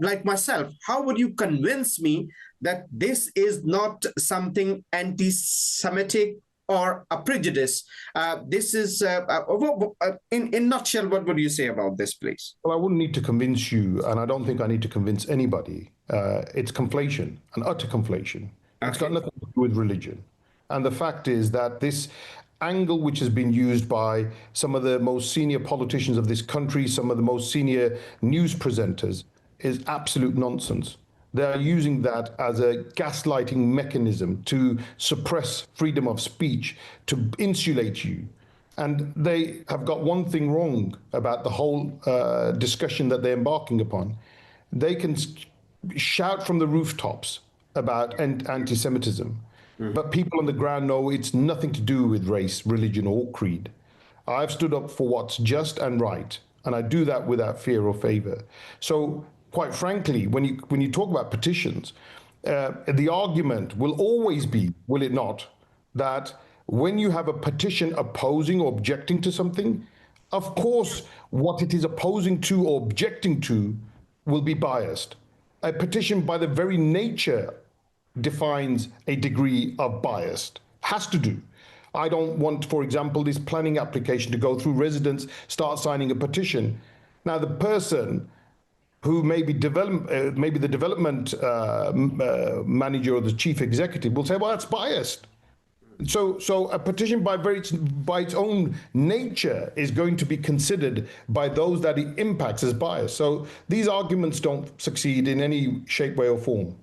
like myself, how would you convince me that this is not something anti-Semitic or a prejudice? This is, in nutshell, what would you say about this, please? Well, I wouldn't need to convince you, and I don't think I need to convince anybody. It's conflation, an utter conflation. Okay. It's got nothing to do with religion. And the fact is that this angle, which has been used by some of the most senior politicians of this country, some of the most senior news presenters, is absolute nonsense. They are using that as a gaslighting mechanism to suppress freedom of speech, to insulate you. And they have got one thing wrong about the whole discussion that they're embarking upon. They can shout from the rooftops about anti-Semitism, but people on the ground know it's nothing to do with race, religion, or creed. I've stood up for what's just and right, and I do that without fear or favor. So, quite frankly, when you talk about petitions, the argument will always be, will it not, that when you have a petition opposing or objecting to something, of course, what it is opposing to or objecting to will be biased. A petition, by the very nature, defines a degree of bias. Has to do. I don't want, for example, this planning application to go through residents, start signing a petition. Now, the person who may be maybe the development manager or the chief executive will say, well, that's biased. So a petition by its own nature is going to be considered by those that it impacts as biased. So these arguments don't succeed in any shape, way, or form.